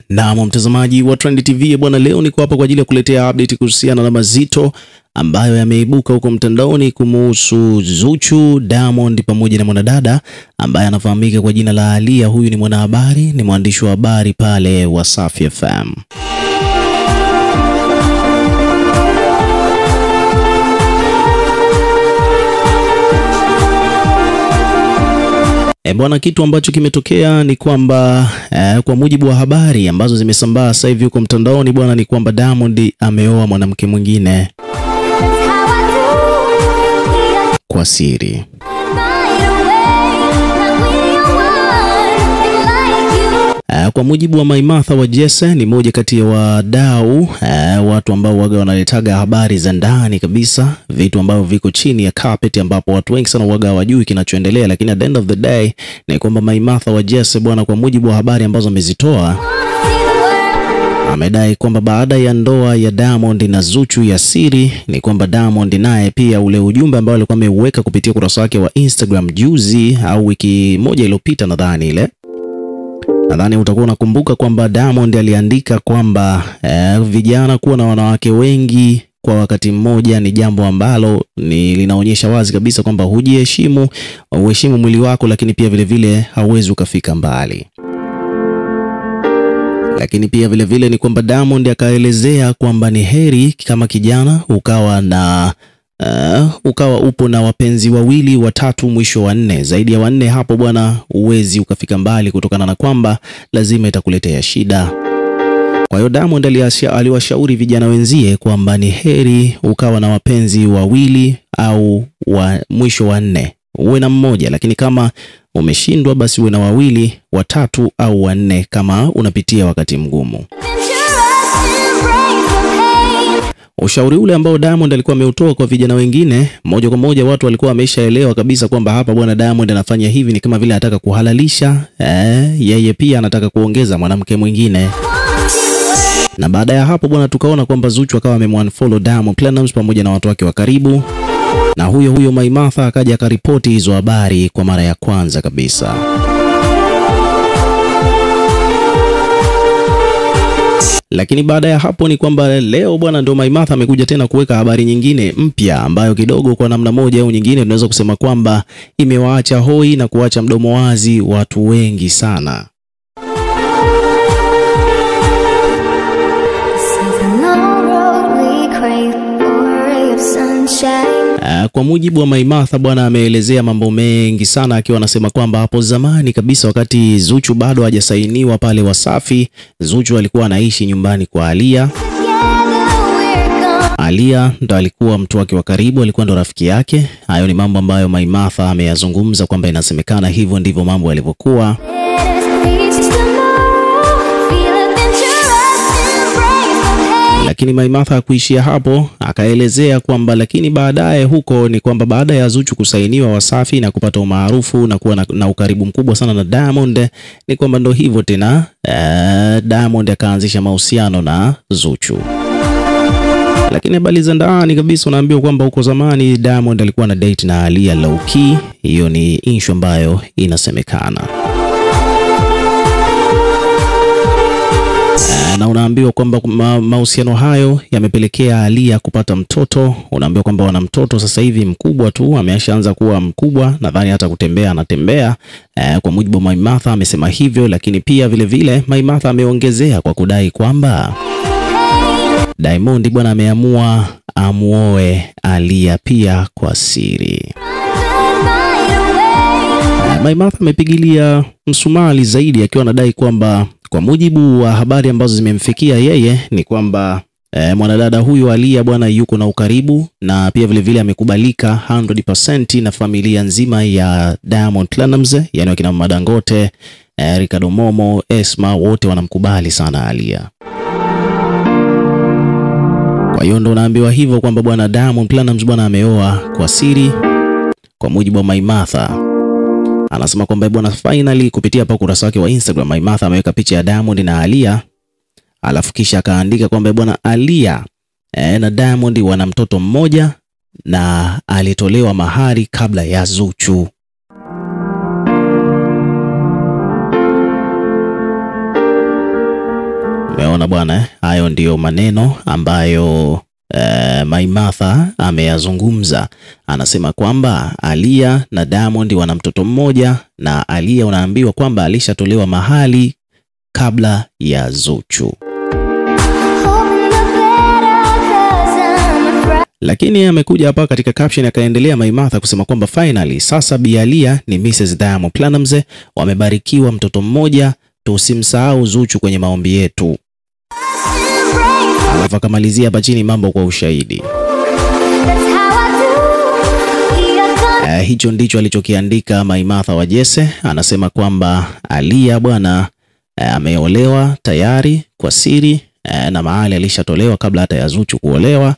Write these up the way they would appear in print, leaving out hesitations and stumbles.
Na mtazamaji wa Trend TV bwana, leo niko hapa kwa ajili ya kuletea update kuhusiana na mazito ambayo yameibuka huko mtandaoni kumuhusu Zuchu, Diamond pamoja na mwanadada ambaye anafahamika kwa jina la Aaliyah. Huyu ni mwanahabari, ni mwandishi wa habari pale Wasafi FM. Bwana, kitu ambacho kimetokea ni kwamba kwa mujibu wa habari ambazo zimesambaa sasa hivi huko mtandaoni bwana, ni kwamba Diamond ameoa mwanamke mwingine kwa siri. Kwa mujibu wa Maimartha wa Jesse, ni moja kati ya wadau, watu ambao waga wanaletaga habari za ndani kabisa, vitu ambavyo viko chini ya carpet, ambapo watu wengi sana waga hawajui kinachoendelea. Lakini at the end of the day ni kwamba Maimartha wa Jesse bwana, kwa mujibu wa habari ambazo amezitoa, amedai kwamba baada ya ndoa ya Diamond na Zuchu ya siri, ni kwamba Diamond naye pia ule ujumbe ambao alikuwa ameuweka kupitia kurasa wake wa Instagram juzi au wiki moja iliyopita, nadhani utakuwa unakumbuka kwamba Diamond aliandika kwamba vijana kuwa na wanawake wengi kwa wakati mmoja ni jambo ambalo linaonyesha wazi kabisa kwamba hujiheshimu, uheshimu mwili wako, lakini pia vile vile hauwezi ukafika mbali. Lakini pia vile vile ni kwamba Diamond akaelezea kwamba ni heri kama kijana ukawa upo na wapenzi wawili, watatu, mwisho wa nne. Zaidi ya wanne hapo bwana, uwezi ukafika mbali, kutokana na kwamba lazima itakuletea shida. Kwa hiyo Diamond aliwashauri vijana wenzie kwamba ni heri ukawa na wapenzi wawili au mwisho wa nne, uwe na mmoja, lakini kama umeshindwa basi uwe na wawili, watatu au wanne kama unapitia wakati mgumu. Ushauri ule ambao Diamond alikuwa ameutoa kwa vijana wengine, moja kwa moja watu walikuwa wameshaelewa kabisa kwamba hapa bwana Diamond anafanya hivi ni kama vile anataka kuhalalisha yeye pia anataka kuongeza mwanamke mwingine. Na baada ya hapo bwana, tukaona kwamba Zuchu akawa amemwanfollow Diamond Platnumz pamoja na watu wake wa karibu, na huyo Maimartha akaja akaripoti hizo habari kwa mara ya kwanza kabisa. Lakini baada ya hapo ni kwamba leo bwana ndio Maimartha amekuja tena kuweka habari nyingine mpya ambayo kidogo kwa namna moja au nyingine tunaweza kusema kwamba imewaacha hoi na kuacha mdomo wazi watu wengi sana. Kwa mujibu wa Maimartha bwana, ameelezea mambo mengi sana, akiwa anasema kwamba hapo zamani kabisa wakati Zuchu bado hajasainiwa pale Wasafi, Zuchu alikuwa anaishi nyumbani kwa Aaliyah. Aaliyah ndo alikuwa mtu wake wa karibu, alikuwa ndo rafiki yake. Hayo ni mambo ambayo Maimartha ameyazungumza kwamba inasemekana hivyo ndivyo mambo yalivyokuwa. Lakini Maimartha hakuishia hapo, akaelezea kwamba lakini baadaye huko ni kwamba baada ya Zuchu kusainiwa Wasafi na kupata umaarufu na kuwa na ukaribu mkubwa sana na Diamond, ni kwamba ndo hivyo tena Diamond akaanzisha mahusiano na Zuchu. Lakini habari za ndani kabisa unaambiwa kwamba huko zamani Diamond alikuwa na date na Aaliyah low key. Hiyo ni issue ambayo inasemekana. Na unaambiwa kwamba mahusiano hayo yamepelekea Aaliyah kupata mtoto. Unaambiwa kwamba wana mtoto sasa hivi mkubwa tu, ameshaanza kuwa mkubwa, nadhani hata kutembea anatembea. Kwa mujibu wa Maimartha amesema hivyo. Lakini pia vile vile Maimartha ameongezea kwa kudai kwamba Diamond bwana ameamua amuoe Aaliyah pia kwa siri. Maimartha amepigilia msumali zaidi, akiwa anadai kwamba kwa mujibu wa habari ambazo zimemfikia yeye ni kwamba mwanadada huyu Aaliyah bwana yuko na ukaribu, na pia vile vile amekubalika 100% na familia nzima ya Diamond Platnumz, yani wakina Madangote, Ricardo Momo, Esma, wote wanamkubali sana Aaliyah. Kwa hiyo ndo naambiwa hivyo kwamba bwana Diamond Platnumz bwana ameoa kwa siri. Kwa mujibu wa Maimartha anasema kwamba bwana finally kupitia hapa kurasa wake wa Instagram Maimartha ameweka picha ya Diamond na Aaliyah, alafu kisha akaandika kwamba bwana Aaliyah na Diamond wana mtoto mmoja na alitolewa mahari kabla ya Zuchu. Umeona bwana, hayo ndiyo maneno ambayo Maimartha ameyazungumza. Anasema kwamba Aaliyah na Diamond wana mtoto mmoja, na Aaliyah unaambiwa kwamba alishatolewa mahali kabla ya Zuchu. Lakini amekuja hapa katika caption akaendelea Maimartha kusema kwamba finally sasa Bi Aaliyah ni Mrs. Diamond Platnumz, wamebarikiwa mtoto mmoja, tusimsahau Zuchu kwenye maombi yetu. Alafu akamalizia hapa chini mambo kwa ushahidi. Hicho ndicho alichokiandika Maimartha wa Jesse. Anasema kwamba Aaliyah bwana ameolewa tayari kwa siri, na mahali alishatolewa kabla hata ya Zuchu kuolewa,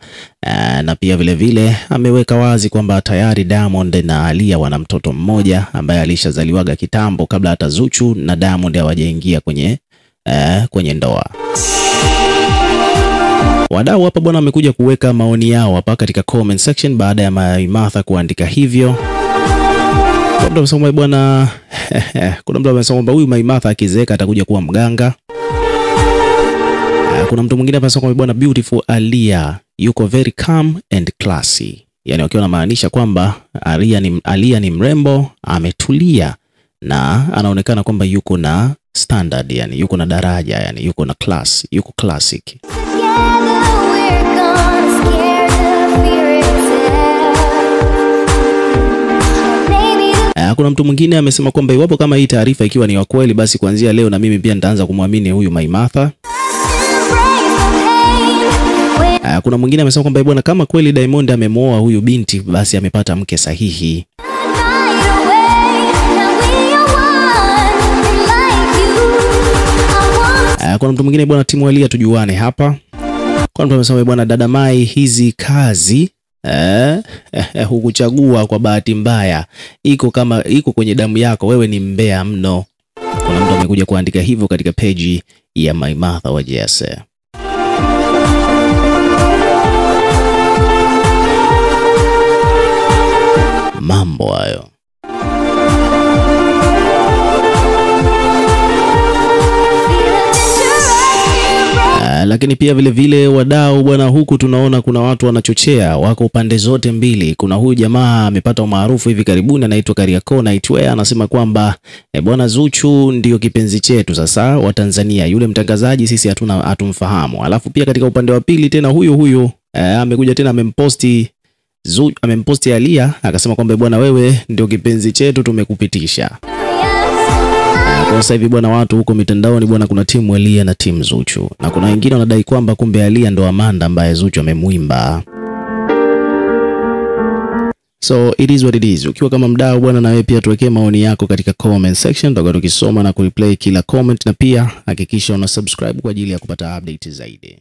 na pia vile vile ameweka wazi kwamba tayari Diamond na Aaliyah wana mtoto mmoja ambaye alishazaliwaga kitambo kabla hata Zuchu na Diamond hawajaingia kwenye ndoa. Wadau hapa bwana wamekuja kuweka maoni yao hapa katika comment section baada ya Maimartha kuandika hivyo. Kuna mtu amesema bwana kuna mtu amesema kwamba huyu Maimartha akizeeka atakuja kuwa mganga. Kuna mtu mwingine amesema kwamba bwana beautiful Aaliyah yuko very calm and classy. Yani wakiwa wanamaanisha kwamba Aaliyah ni mrembo, ametulia na anaonekana kwamba yuko na standard, yani yuko na daraja, yani yuko na class, yuko classic. Kuna mtu mwingine amesema kwamba iwapo kama hii taarifa ikiwa ni wa kweli, basi kuanzia leo na mimi pia nitaanza kumwamini huyu Maimartha. Kuna mwingine amesema kwamba bwana kama kweli Diamond amemwoa huyu binti, basi amepata mke sahihi. Kuna mtu mwingine bwana timu Aaliyah tujuane hapa. Kuna mtu amesema bwana dada Mai hizi kazi hukuchagua kwa bahati mbaya, iko kwenye damu yako, wewe ni mbea mno. Kuna mtu amekuja kuandika hivyo katika page ya Maimartha wa Jesse. Mambo hayo. Lakini pia vile vile wadau bwana, huku tunaona kuna watu wanachochea, wako upande zote mbili. Kuna huyu jamaa amepata umaarufu hivi karibuni anaitwa Kariakoo Nightwear, anasema kwamba bwana Zuchu ndio kipenzi chetu sasa wa Tanzania, yule mtangazaji sisi hatumfahamu. Alafu pia katika upande wa pili tena huyu amekuja tena amemposti Aaliyah akasema kwamba bwana wewe ndio kipenzi chetu, tumekupitisha. Kwa sasa hivi bwana watu huko mitandaoni bwana kuna timu Aaliyah na timu Zuchu, na kuna wengine wanadai kwamba kumbe Aaliyah ndo Amanda ambaye Zuchu amemwimba. So it is what it is. Ukiwa kama mdau bwana, na wewe pia tuwekee maoni yako katika comment section, tutakuwa tukisoma na kureplay kila comment, na pia hakikisha una subscribe kwa ajili ya kupata update zaidi.